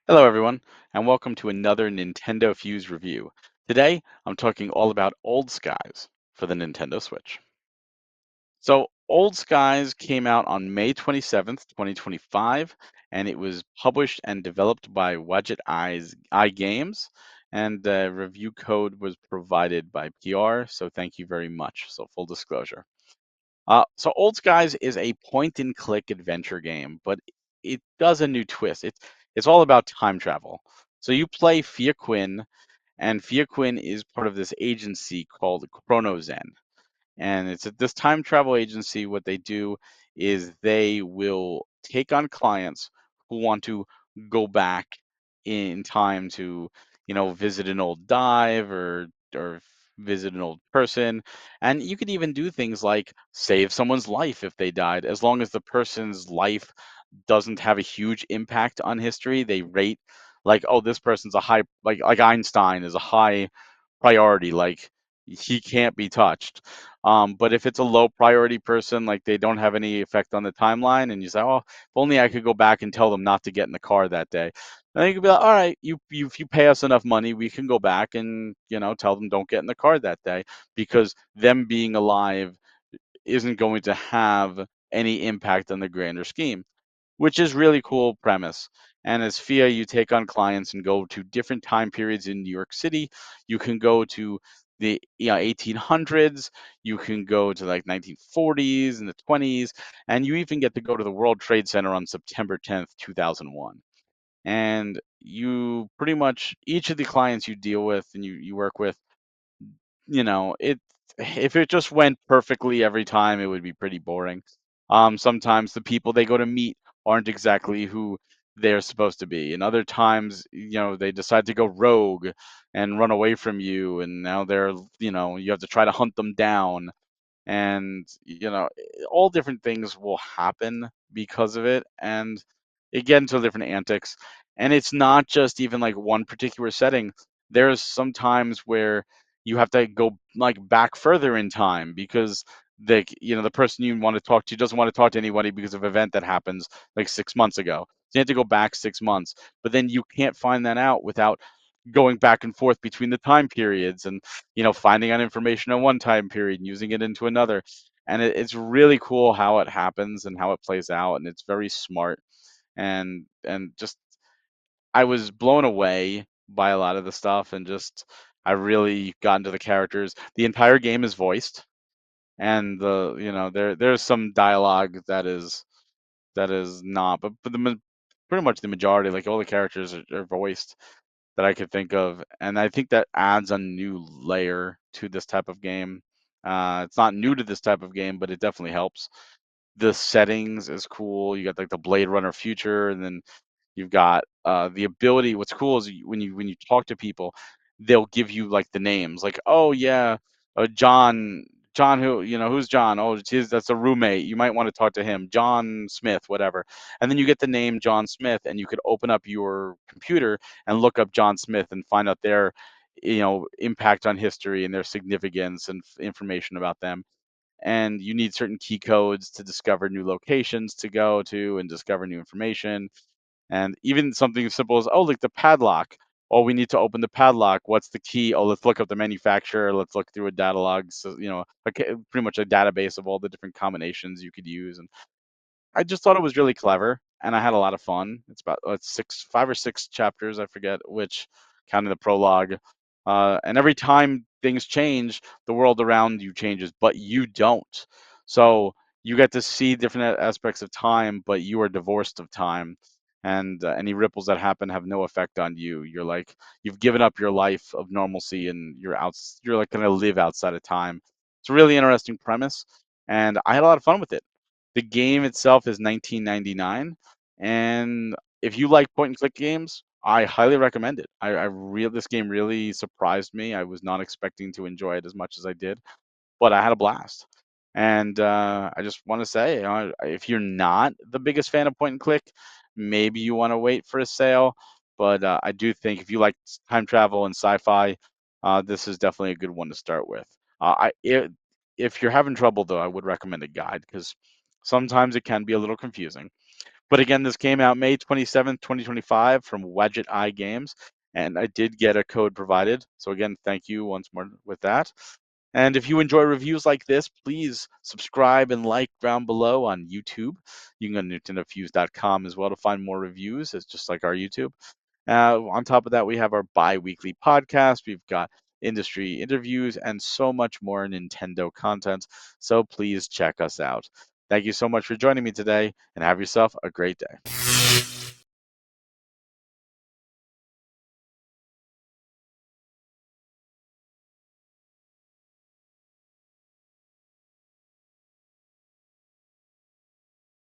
Hello, everyone, and welcome to another NintendoFuse review. Today, I'm talking all about Old Skies for the Nintendo Switch. So, Old Skies came out on May 27th, 2025, and it was published and developed by Wadget Eye Games, and the review code was provided by PR, so thank you very much. So, full disclosure. So Old Skies is a point and click adventure game, but it does a new twist. It's all about time travel. So you play Fia Quinn, and Fia Quinn is part of this agency called Chronozen. And it's at this time travel agency. What they do is they will take on clients who want to go back in time to, visit an old dive or visit an old person. And you could even do things like save someone's life if they died, as long as the person's life doesn't have a huge impact on history. They rate like, oh, this person's a high, like Einstein is a high priority, like he can't be touched. But if it's a low priority person, like they don't have any effect on the timeline, and you say, "Oh, if only I could go back and tell them not to get in the car that day," then you could be like, "All right, if you pay us enough money, we can go back and tell them don't get in the car that day because them being alive isn't going to have any impact on the grander scheme." Which is really cool premise. And as FIA, you take on clients and go to different time periods in New York City. You can go to the 1800s. You can go to like 1940s and the 20s, and you even get to go to the World Trade Center on September 10th, 2001. And you pretty much each of the clients you deal with and you work with, it if it just went perfectly every time, it would be pretty boring. Sometimes the people they go to meet aren't exactly who they're supposed to be, and other times, they decide to go rogue and run away from you, and now you have to try to hunt them down, and all different things will happen because of it, and it get into different antics. And it's not just even like one particular setting. There's some times where you have to go like back further in time because the person you want to talk to doesn't want to talk to anybody because of an event that happens like 6 months ago. So you have to go back 6 months, but then you can't find that out without going back and forth between the time periods and finding out information on one time period and using it into another. And it's really cool how it happens and how it plays out, and it's very smart. And just I was blown away by a lot of the stuff, and just I really got into the characters. The entire game is voiced, and there's some dialogue that is not, but pretty much the majority, like all the characters are voiced that I could think of, and I think that adds a new layer to this type of game. It's not new to this type of game, but it definitely helps. The settings is cool. You got like the Blade Runner future, and then you've got the ability. What's cool is when you talk to people, they'll give you like the names, like, oh yeah, John. John, who's John? Oh, that's a roommate. You might want to talk to him. John Smith, whatever. And then you get the name John Smith, and you could open up your computer and look up John Smith and find out their, impact on history and their significance and information about them. And you need certain key codes to discover new locations to go to and discover new information. And even something as simple as, oh, like the padlock. Oh, we need to open the padlock. What's the key? Oh, let's look up the manufacturer. Let's look through a data log. So, pretty much a database of all the different combinations you could use. And I just thought it was really clever, and I had a lot of fun. It's about it's 5 or 6 chapters, I forget which, counting the prologue. And every time things change, the world around you changes, but you don't. So you get to see different aspects of time, but you are divorced of time, and any ripples that happen have no effect on you. You're like you've given up your life of normalcy, and you're out. You're like gonna live outside of time. It's a really interesting premise, and I had a lot of fun with it. The game itself is 1999, and if you like point and click games, I highly recommend it. This game really surprised me. I was not expecting to enjoy it as much as I did, but I had a blast. And I just want to say, if you're not the biggest fan of point and click, maybe you want to wait for a sale. But I do think if you like time travel and sci-fi, this is definitely a good one to start with. If you're having trouble though, I would recommend a guide because sometimes it can be a little confusing. But again, this came out May 27th, 2025 from Wedget Eye Games, and I did get a code provided. So again, thank you once more with that. And if you enjoy reviews like this, please subscribe and like down below on YouTube. You can go to NintendoFuse.com as well to find more reviews. It's just like our YouTube. On top of that, we have our bi-weekly podcast. We've got industry interviews and so much more Nintendo content. So please check us out. Thank you so much for joining me today and have yourself a great day.